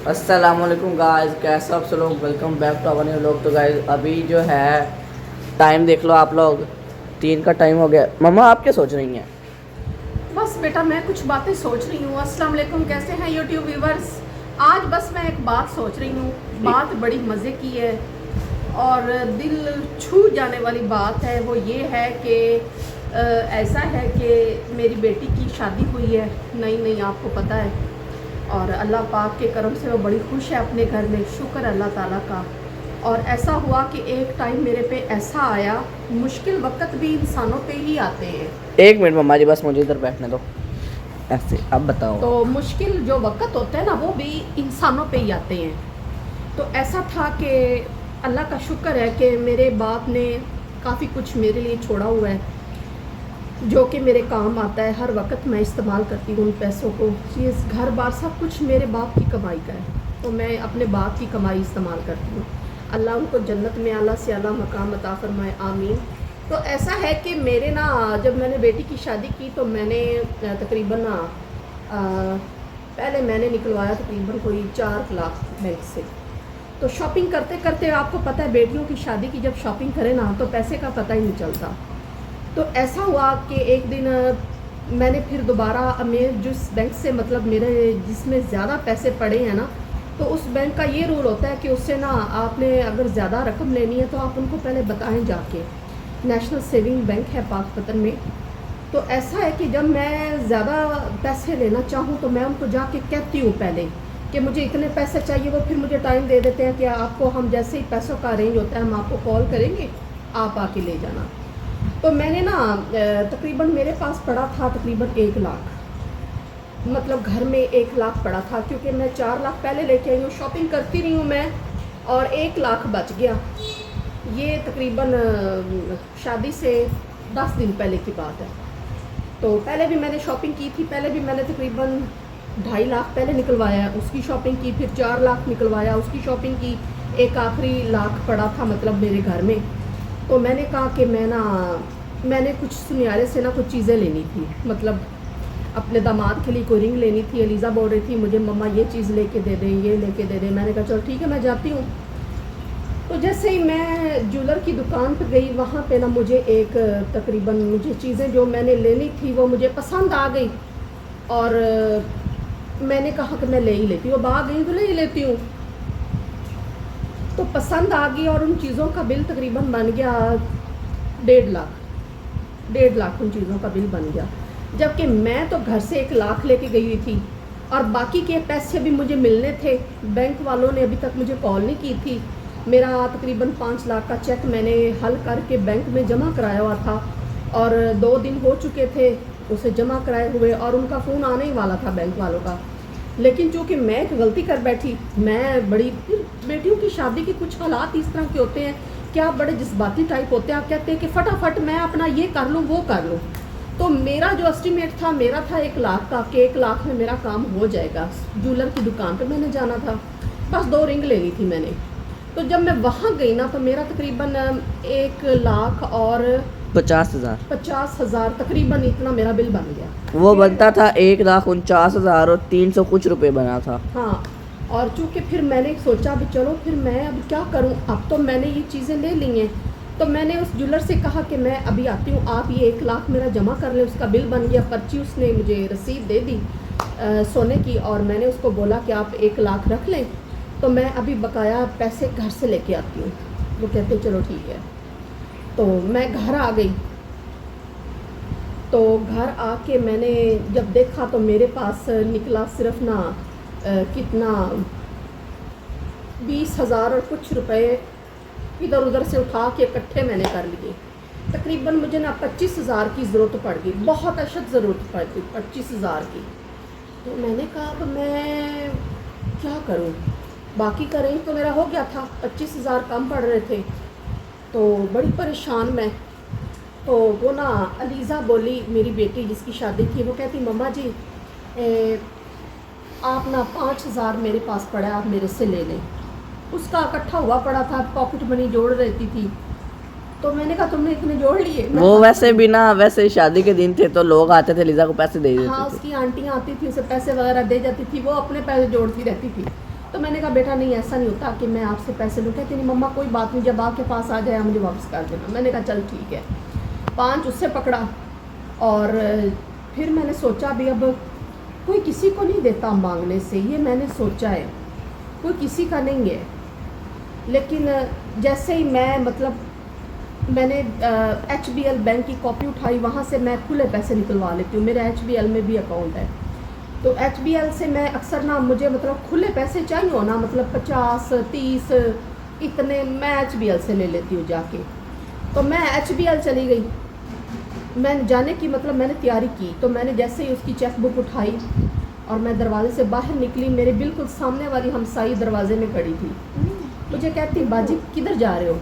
السلام علیکم گائز، کیسے آپ سب لوگ؟ ویلکم بیک ٹو نیو لوگ. تو گائز ابھی جو ہے ٹائم دیکھ لو آپ لوگ، 3 کا ٹائم ہو گیا. مما آپ کیا سوچ رہی ہیں؟ بس بیٹا میں کچھ باتیں سوچ رہی ہوں. السلام علیکم، کیسے ہیں یوٹیوب ویورز؟ آج بس میں ایک بات سوچ رہی ہوں. بات بڑی مزے کی ہے اور دل چھو جانے والی بات ہے. وہ یہ ہے کہ ایسا ہے کہ میری بیٹی کی شادی ہوئی ہے نئی آپ کو پتہ ہے، اور اللہ پاک کے کرم سے وہ بڑی خوش ہے اپنے گھر میں. شکر اللہ تعالیٰ کا. اور ایسا ہوا کہ ایک ٹائم میرے پہ ایسا آیا، مشکل وقت بھی انسانوں پہ ہی آتے ہیں. 1 منٹ مما جی، بس مجھے ادھر بیٹھنے دو. ایسے اب بتاؤ. تو مشکل جو وقت ہوتا ہے نا، وہ بھی انسانوں پہ ہی آتے ہیں. تو ایسا تھا کہ اللہ کا شکر ہے کہ میرے باپ نے کافی کچھ میرے لیے چھوڑا ہوا ہے جو کہ میرے کام آتا ہے. ہر وقت میں استعمال کرتی ہوں ان پیسوں کو. چیز گھر بار سب کچھ میرے باپ کی کمائی کا ہے، تو میں اپنے باپ کی کمائی استعمال کرتی ہوں. اللہ ان کو جنت میں اعلیٰ سے اعلیٰ مقام عطا فرمائے، آمین. تو ایسا ہے کہ میرے نا جب میں نے بیٹی کی شادی کی تو میں نے تقریباً پہلے میں نے نکلوایا تقریباً کوئی 4 لاکھ بینک سے. تو شاپنگ کرتے کرتے آپ کو پتہ ہے بیٹیوں کی شادی کی جب شاپنگ کرے نا تو پیسے کا پتہ ہی نہیں چلتا. تو ایسا ہوا کہ ایک دن میں نے پھر دوبارہ میں جس بینک سے مطلب میرے جس میں زیادہ پیسے پڑے ہیں نا، تو اس بینک کا یہ رول ہوتا ہے کہ اس سے نا آپ نے اگر زیادہ رقم لینی ہے تو آپ ان کو پہلے بتائیں جا کے. نیشنل سیونگ بینک ہے پاک پتن میں. تو ایسا ہے کہ جب میں زیادہ پیسے لینا چاہوں تو میں ان کو جا کے کہتی ہوں پہلے کہ مجھے اتنے پیسے چاہیے. وہ پھر مجھے ٹائم دے دیتے ہیں کہ آپ کو ہم جیسے ہی پیسوں کا ارینج ہوتا ہے ہم آپ کو کال کریں گے، آپ آ کے لے جانا. تو میں نے نا تقریباً میرے پاس پڑا تھا تقریباً 1 لاکھ، مطلب گھر میں 1 لاکھ پڑا تھا کیونکہ میں 4 لاکھ پہلے لے کے آئی ہوں. شاپنگ کرتی رہی ہوں میں اور 1 لاکھ بچ گیا. یہ تقریباً شادی سے 10 دن پہلے کی بات ہے. تو پہلے بھی میں نے شاپنگ کی تھی. پہلے بھی میں نے تقریباً 2.5 لاکھ پہلے نکلوایا، اس کی شاپنگ کی. پھر 4 لاکھ نکلوایا، اس کی شاپنگ کی. ایک آخری لاکھ پڑا تھا مطلب میرے گھر میں. تو میں نے کہا کہ میں نے کچھ سنیارے سے نا کچھ چیزیں لینی تھی، مطلب اپنے داماد کے لیے کوئی رنگ لینی تھی. علیزہ بول رہی تھی مجھے مما یہ چیز لے کے دے دیں، یہ لے کے دے دیں. میں نے کہا چلو ٹھیک ہے میں جاتی ہوں. تو جیسے ہی میں جولر کی دکان پہ گئی، وہاں پہ نا مجھے ایک تقریباً مجھے چیزیں جو میں نے لینی تھی وہ مجھے پسند آ گئی، اور میں نے کہا کہ میں لے ہی لیتی ہوں. اب آ گئی تو لے ہی لیتی ہوں. تو پسند آ گئی اور ان چیزوں کا بل تقریباً بن گیا 1.5 لاکھ ان چیزوں کا بل بن گیا. جبکہ میں تو گھر سے 1 لاکھ لے کے گئی ہوئی تھی اور باقی کے پیسے بھی مجھے ملنے تھے. بینک والوں نے ابھی تک مجھے کال نہیں کی تھی. میرا تقریباً 5 لاکھ کا چیک میں نے حل کر کے بینک میں جمع کرایا ہوا تھا اور 2 دن ہو چکے تھے اسے جمع کرائے ہوئے، اور ان کا فون آنے ہی والا تھا بینک والوں کا. لیکن چونکہ میں ایک غلطی کر بیٹھی، میں بڑی بیٹیوں کی شادی کے کچھ حالات اس طرح کے ہوتے ہیں کہ آپ بڑے جذباتی ٹائپ ہوتے ہیں. آپ کہتے ہیں کہ فٹافٹ میں اپنا یہ کر لوں وہ کر لوں. تو میرا جو اسٹیمیٹ تھا میرا تھا 1 لاکھ کا کہ 1 لاکھ میں میرا کام ہو جائے گا. جولر کی دکان پہ میں نے جانا تھا، بس 2 رنگ لینی تھی میں نے. تو جب میں وہاں گئی نا تو میرا تقریباً 1 لاکھ اور 50,000 تقریباً اتنا میرا بل بن گیا. وہ بنتا تھا 1,49,000 اور 300 کچھ روپے بنا تھا. ہاں، اور چونکہ پھر میں نے سوچا بھی چلو پھر میں اب کیا کروں، اب تو میں نے یہ چیزیں لے لی ہیں. تو میں نے اس جولر سے کہا کہ میں ابھی آتی ہوں، آپ یہ 1 لاکھ میرا جمع کر لیں. اس کا بل بن گیا. پرچی اس نے مجھے رسید دے دی سونے کی، اور میں نے اس کو بولا کہ آپ 1 لاکھ رکھ لیں تو میں ابھی بقایا پیسے گھر سے لے کے آتی ہوں. وہ کہتے چلو ٹھیک ہے. تو میں گھر آ گئی. تو گھر آ کے میں نے جب دیکھا تو میرے پاس نکلا صرف نا کتنا 20,000 اور کچھ روپے ادھر ادھر سے اٹھا کے اکٹھے میں نے کر لیے. تقریباً مجھے نا 25,000 کی ضرورت پڑ گئی، بہت اشد ضرورت پڑ گئی 25,000 کی. تو میں نے کہا کہ میں کیا کروں، باقی کا رینج تو میرا ہو گیا تھا، 25,000 کم پڑ رہے تھے. تو بڑی پریشان میں. تو وہ نا علیزہ بولی میری بیٹی جس کی شادی تھی، وہ کہتی مما جی آپ نا 5,000 میرے پاس پڑا ہے، آپ میرے سے لے لیں. اس کا اکٹھا ہوا پڑا تھا، پاکٹ منی جوڑ رہتی تھی. تو میں نے کہا تم نے اتنے جوڑ لیے؟ وہ ویسے بھی نا ویسے شادی کے دن تھے تو لوگ آتے تھے لیزا کو پیسے دے دیتے ہاں، تھے. اس کی آنٹیاں آتی تھی، اسے پیسے وغیرہ دے جاتی تھی، وہ اپنے پیسے جوڑتی رہتی تھی. تو میں نے کہا بیٹا نہیں ایسا نہیں ہوتا کہ میں آپ سے پیسے لوں. کہتی نہیں مما کوئی بات نہیں, جب آپ کے پاس آ جائے مجھے واپس کر دینا. میں نے کہا چل ٹھیک ہے. 5 اس سے پکڑا, اور پھر میں نے سوچا بھی اب کوئی کسی کو نہیں دیتا مانگنے سے, یہ میں نے سوچا ہے کوئی کسی کا نہیں ہے. لیکن جیسے ہی میں نے HBL بینک کی کاپی اٹھائی, وہاں سے میں کھلے پیسے نکلوا لیتی ہوں, میرا HBL میں بھی اکاؤنٹ ہے. تو HBL سے میں اکثر نا مجھے کھلے پیسے چاہیے ہونا 50 30 اتنے میں HBL سے لے لیتی ہوں جا کے. تو میں HBL چلی گئی, میں جانے کی میں نے تیاری کی. تو میں نے جیسے ہی اس کی چیک بک اٹھائی اور میں دروازے سے باہر نکلی, میرے بالکل سامنے والی ہمسائی دروازے میں کھڑی تھی. مجھے کہتی باجی کدھر جا رہے ہو,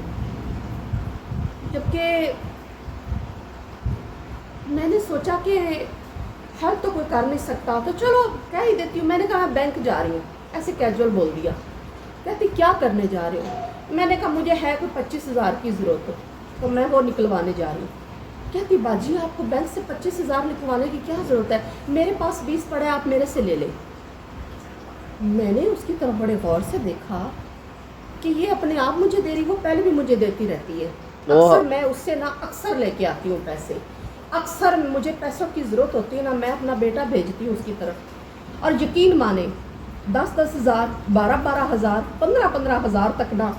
جبکہ میں نے سوچا کہ ہر تو کوئی کر نہیں سکتا, تو چلو کہہ ہی دیتی ہوں. میں نے کہا بینک جا رہی ہوں, ایسے کیجول بول دیا. کہتی کیا کرنے جا رہے ہو؟ میں نے کہا مجھے ہے کوئی 25,000 کی ضرورت, تو میں وہ نکلوانے جا رہی ہوں. کہتی باجی آپ کو بینک سے 25,000 نکلوانے کی کیا ضرورت ہے, میرے پاس 20 پڑے آپ میرے سے لے لیں. میں نے اس کی طرف بڑے غور سے دیکھا کہ یہ اپنے آپ مجھے دے رہی, وہ پہلے بھی مجھے دیتی رہتی ہے. اکثر میں اس سے اکثر لے کے آتی ہوں پیسے, اکثر مجھے پیسوں کی ضرورت ہوتی ہے نا, میں اپنا بیٹا بھیجتی ہوں اس کی طرف. اور یقین مانے 10,000 12,000 15,000 تک نا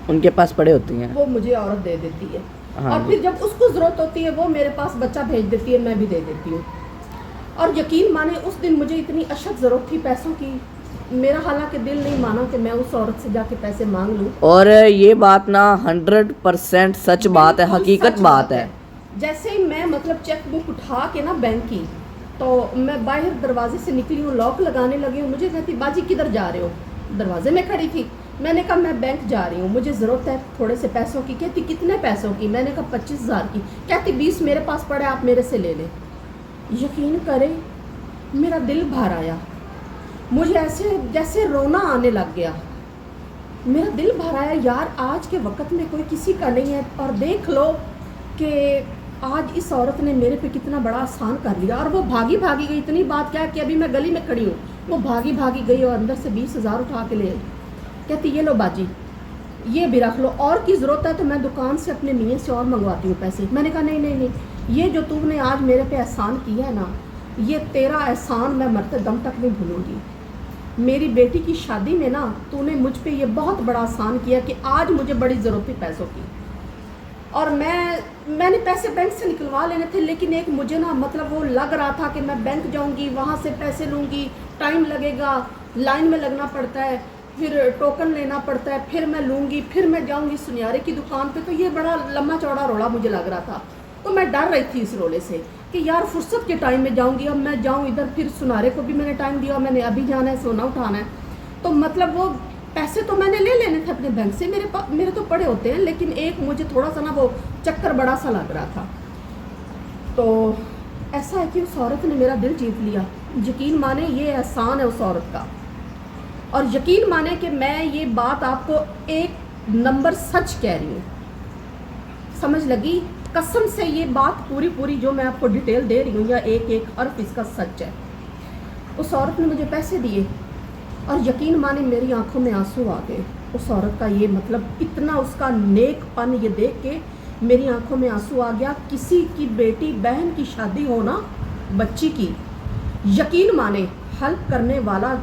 ان کے پاس پڑے ہوتی ہیں, وہ مجھے عورت دے دیتی ہے. اور پھر جب اس کو ضرورت ہوتی ہے وہ میرے پاس بچہ بھیج دیتی ہے, میں بھی دے دیتی ہوں. اور یقین مانے اس دن مجھے اتنی اشد ضرورت تھی پیسوں کی, میرا حالانکہ دل نہیں مانا کہ میں اس عورت سے جا کے پیسے مانگ لوں. اور یہ بات نا 100% سچ بات ہے, حقیقت بات ہے. جیسے ہی میں چیک بک اٹھا کے نا بینک کی, تو میں باہر دروازے سے نکلی ہوں, لاک لگانے لگی ہوں. مجھے کہتی باجی کدھر جا رہے ہو, دروازے میں کھڑی تھی. میں نے کہا میں بینک جا رہی ہوں, مجھے ضرورت ہے تھوڑے سے پیسوں کی. کہتی کتنے پیسوں کی؟ میں نے کہا 25,000 کی. کہتی 20 میرے پاس پڑے آپ میرے سے لے لیں. یقین کرے میرا دل بھر آیا, مجھے ایسے جیسے رونا آنے لگ گیا. میرا دل بھر آیا یار, آج کے وقت میں کوئی کسی کا نہیں ہے. اور دیکھ لو کہ آج اس عورت نے میرے پہ کتنا بڑا احسان کر لیا. اور وہ بھاگی گئی, اتنی بات کیا کہ ابھی میں گلی میں کھڑی ہوں, وہ بھاگی گئی اور اندر سے 20,000 اٹھا کے لے آئی. کہتی یہ لو باجی یہ بھی رکھ لو, اور کی ضرورت ہے تو میں دکان سے اپنے میاں سے اور منگواتی ہوں پیسے. میں نے کہا نہیں, یہ جو تم نے آج میرے پہ احسان کیا ہے نا, یہ تیرا احسان میں مرتے دم تک نہیں بھولوں گی. میری بیٹی کی شادی میں نا تو نے مجھ پہ یہ بہت بڑا احسان کیا کہ آج مجھے بڑی ضرورت تھی پیسوں کی. اور میں نے پیسے بینک سے نکلوا لینے تھے, لیکن ایک مجھے نا وہ لگ رہا تھا کہ میں بینک جاؤں گی, وہاں سے پیسے لوں گی, ٹائم لگے گا, لائن میں لگنا پڑتا ہے, پھر ٹوکن لینا پڑتا ہے, پھر میں لوں گی, پھر میں جاؤں گی سنیارے کی دکان پہ. تو یہ بڑا لمبا چوڑا روڑا مجھے لگ رہا تھا. تو میں ڈر رہی تھی اس رولے سے کہ یار فرصت کے ٹائم میں جاؤں گی, اب میں جاؤں ادھر, پھر سنارے کو بھی میں نے ٹائم دیا, میں نے ابھی جانا ہے, سونا اٹھانا ہے. تو وہ پیسے تو میں نے لے لینے تھے اپنے بینک سے, میرے تو پڑے ہوتے ہیں, لیکن ایک مجھے تھوڑا سا نا وہ چکر بڑا سا لگ رہا تھا. تو ایسا ہے کہ اس عورت نے میرا دل جیت لیا. یقین مانے یہ احسان ہے اس عورت کا. اور یقین مانے کہ میں یہ بات آپ کو 1 نمبر سچ کہہ رہی ہوں, سمجھ لگی قسم سے. یہ بات پوری جو میں آپ کو ڈیٹیل دے رہی ہوں, یا ایک حرف اس کا سچ ہے. اس عورت نے مجھے پیسے دیے اور یقین مانے میری آنکھوں میں آنسو آ گئے. اس عورت کا یہ اتنا اس کا نیک پن یہ دیکھ کے میری آنکھوں میں آنسو آ گیا. کسی کی بیٹی بہن کی شادی ہونا, بچی کی, یقین مانے ہیلپ کرنے والا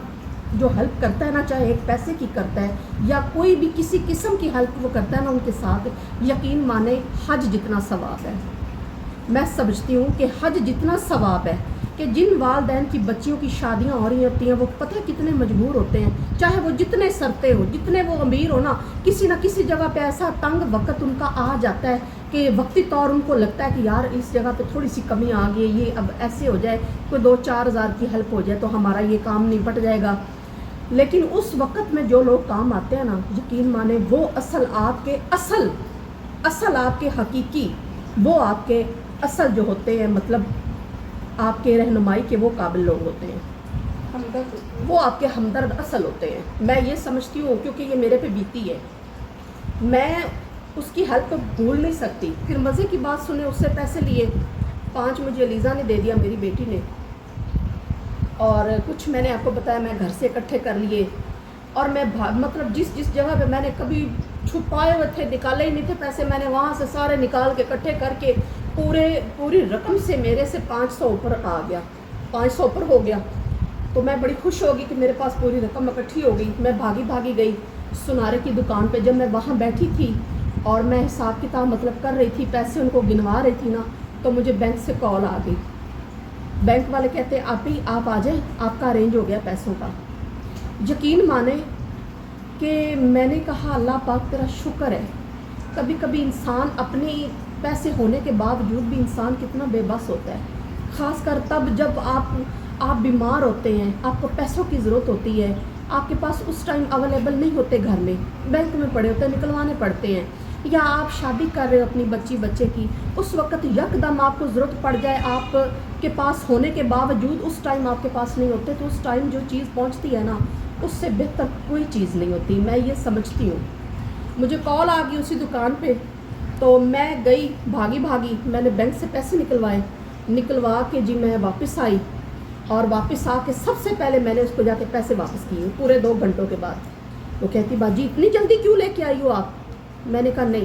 جو ہیلپ کرتا ہے نا, چاہے ایک پیسے کی کرتا ہے یا کوئی بھی کسی قسم کی ہیلپ وہ کرتا ہے نا ان کے ساتھ, یقین مانے حج جتنا ثواب ہے. میں سمجھتی ہوں کہ حج جتنا ثواب ہے کہ جن والدین کی بچیوں کی شادیاں ہو رہی ہوتی ہیں, وہ پتہ کتنے مجبور ہوتے ہیں, چاہے وہ جتنے سرتے ہو, جتنے وہ امیر ہو نا, کسی نہ کسی جگہ پہ ایسا تنگ وقت ان کا آ جاتا ہے کہ وقتی طور ان کو لگتا ہے کہ یار اس جگہ پہ تھوڑی سی کمی آ گئی, یہ اب ایسے ہو جائے, کوئی 2-4 ہزار کی ہیلپ ہو جائے تو ہمارا یہ کام نپٹ جائے گا. لیکن اس وقت میں جو لوگ کام آتے ہیں نا, یقین مانے وہ اصل آپ کے حقیقی, وہ آپ کے اصل جو ہوتے ہیں, آپ کے رہنمائی کے وہ قابل لوگ ہوتے ہیں, وہ آپ کے ہمدرد اصل ہوتے ہیں. میں یہ سمجھتی ہوں کیونکہ یہ میرے پہ بیتی ہے, میں اس کی ہیلپ کو بھول نہیں سکتی. پھر مزے کی بات سنیں, اس سے پیسے لیے 5 مجھے علیزہ نے دے دیا, میری بیٹی نے, اور کچھ میں نے آپ کو بتایا میں گھر سے اکٹھے کر لیے. اور میں مطلب جس جگہ پہ میں نے کبھی چھپائے ہوئے تھے، نکالے ہی نہیں تھے پیسے، میں نے وہاں سے سارے نکال کے اکٹھے کر کے پوری رقم سے میرے سے 500 اوپر آ گیا، 500 اوپر ہو گیا. تو میں بڑی خوش ہوگی کہ میرے پاس پوری رقم اکٹھی ہو گئی. میں بھاگی گئی سنارے کی دکان پہ. جب میں وہاں بیٹھی تھی اور میں حساب کتاب مطلب کر رہی تھی، پیسے ان کو گنوا رہی تھی نا، تو مجھے بینک سے کال آ گئی. بینک والے کہتے آپ آ جائیں، آپ کا ارینج ہو گیا پیسوں کا. یقین مانیں کہ میں نے کہا اللہ پاک تیرا شکر ہے. کبھی کبھی انسان اپنے پیسے ہونے کے باوجود بھی انسان کتنا بے بس ہوتا ہے، خاص کر تب جب آپ بیمار ہوتے ہیں، آپ کو پیسوں کی ضرورت ہوتی ہے، آپ کے پاس اس ٹائم اویلیبل نہیں ہوتے، گھر میں بینک میں پڑے ہوتے ہیں، نکلوانے پڑتے ہیں، یا آپ شادی کر رہے ہو اپنی بچے کی، اس وقت یکدم آپ کو ضرورت پڑ جائے، آپ کے پاس ہونے کے باوجود اس ٹائم آپ کے پاس نہیں ہوتے، تو اس ٹائم جو چیز پہنچتی ہے نا، اس سے بہتر کوئی چیز نہیں ہوتی. میں یہ سمجھتی ہوں. مجھے کال آ گئی اسی دکان پہ، تو میں گئی بھاگی، میں نے بینک سے پیسے نکلوا کے جی میں واپس آئی، اور واپس آ کے سب سے پہلے میں نے اس کو جا کے پیسے واپس کیے پورے 2 گھنٹوں کے بعد. وہ کہتی باجی اتنی جلدی کیوں لے کے آئی ہو آپ؟ میں نے کہا نہیں،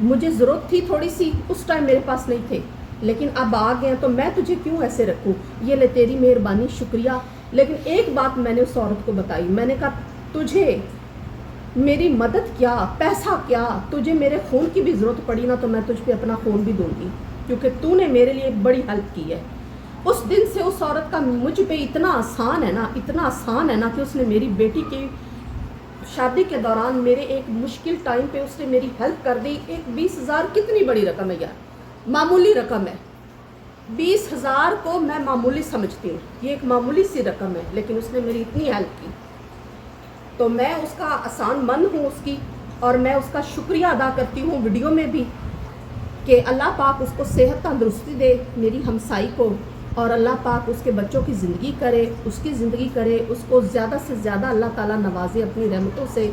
مجھے ضرورت تھی تھوڑی سی، اس ٹائم میرے پاس نہیں تھے، لیکن اب آ گئے تو میں تجھے کیوں ایسے رکھوں، یہ لے تیری مہربانی، شکریہ. لیکن ایک بات میں نے اس عورت کو بتائی، میں نے کہا تجھے میری مدد کیا، پیسہ کیا، تجھے میرے خون کی بھی ضرورت پڑی نا تو میں تجھ پہ اپنا خون بھی دوں گی، کیونکہ تو نے میرے لیے بڑی ہیلپ کی ہے. اس دن سے اس عورت کا مجھ پہ اتنا آسان ہے نا کہ اس نے میری بیٹی کی شادی کے دوران میرے ایک مشکل ٹائم پہ اس نے میری ہیلپ کر دی. ایک 20,000 کتنی بڑی رقم ہے یار، معمولی رقم ہے. 20,000 کو میں معمولی سمجھتی ہوں، یہ ایک معمولی سی رقم ہے، لیکن اس نے میری اتنی ہیلپ کی. تو میں اس کا احسان مند ہوں اس کی، اور میں اس کا شکریہ ادا کرتی ہوں ویڈیو میں بھی، کہ اللہ پاک اس کو صحت تندرستی دے میری ہمسائی کو، اور اللہ پاک اس کے بچوں کی زندگی کرے، اس کی زندگی کرے، اس کو زیادہ سے زیادہ اللہ تعالیٰ نوازے اپنی رحمتوں سے.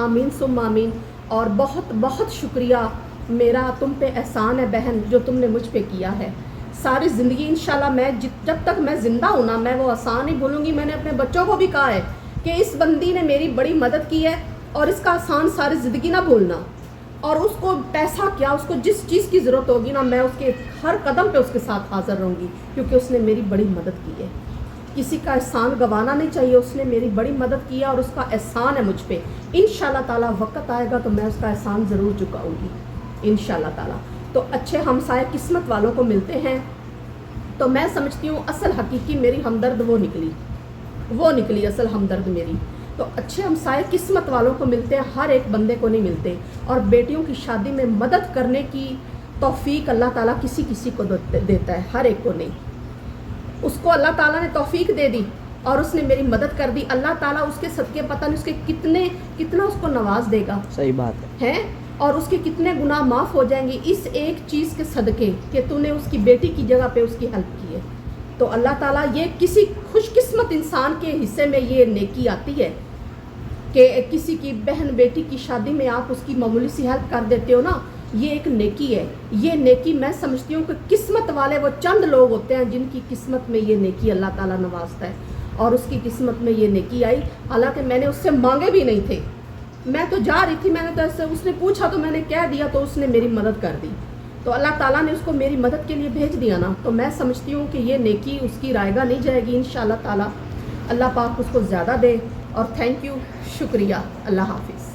آمین ثم آمین. اور بہت بہت شکریہ، میرا تم پہ احسان ہے بہن جو تم نے مجھ پہ کیا ہے. ساری زندگی انشاءاللہ میں جب تک میں زندہ ہوں نا، میں وہ احسان نہیں بھولوں گی. میں نے اپنے بچوں کو بھی کہا ہے کہ اس بندی نے میری بڑی مدد کی ہے، اور اس کا احسان ساری زندگی نہ بھولنا. اور اس کو پیسہ کیا، اس کو جس چیز کی ضرورت ہوگی نا، میں اس کے ہر قدم پہ اس کے ساتھ حاضر رہوں گی، کیونکہ اس نے میری بڑی مدد کی ہے. کسی کا احسان گوانا نہیں چاہیے. اس نے میری بڑی مدد کی ہے اور اس کا احسان ہے مجھ پہ. انشاءاللہ تعالیٰ وقت آئے گا تو میں اس کا احسان ضرور چکاؤں گی انشاءاللہ تعالیٰ. تو اچھے ہمسائے قسمت والوں کو ملتے ہیں. تو میں سمجھتی ہوں اصل حقیقی میری ہمدرد وہ نکلی اصل ہمدرد میری. تو اچھے ہمسائے قسمت والوں کو ملتے ہیں، ہر ایک بندے کو نہیں ملتے. اور بیٹیوں کی شادی میں مدد کرنے کی توفیق اللہ تعالیٰ کسی کو دیتا ہے، ہر ایک کو نہیں. اس کو اللہ تعالیٰ نے توفیق دے دی اور اس نے میری مدد کر دی. اللہ تعالیٰ اس کے صدقے پتہ نہیں اس کے کتنا اس کو نواز دے گا. صحیح بات ہے. اور اس کے کتنے گناہ معاف ہو جائیں گے اس ایک چیز کے صدقے کہ تو نے اس کی بیٹی کی جگہ پہ اس کی ہیلپ کی ہے. تو اللہ تعالیٰ یہ کسی خوش قسمت انسان کے حصے میں یہ نیکی آتی ہے کہ کسی کی بہن بیٹی کی شادی میں آپ اس کی معمولی سی ہیلپ کر دیتے ہو نا. یہ ایک نیکی ہے. یہ نیکی میں سمجھتی ہوں کہ قسمت والے وہ چند لوگ ہوتے ہیں جن کی قسمت میں یہ نیکی اللہ تعالیٰ نوازتا ہے. اور اس کی قسمت میں یہ نیکی آئی، حالانکہ میں نے اس سے مانگے بھی نہیں تھے. میں تو جا رہی تھی، میں نے تو ایسے اس نے پوچھا تو میں نے کہہ دیا تو اس نے میری مدد کر دی. تو اللہ تعالیٰ نے اس کو میری مدد کے لیے بھیج دیا نا. تو میں سمجھتی ہوں کہ یہ نیکی اس کی رائے گاہ نہیں جائے گی انشاءاللہ تعالیٰ. اللہ پاک اس کو زیادہ دے. اور تھینک یو، شکریہ. اللہ حافظ.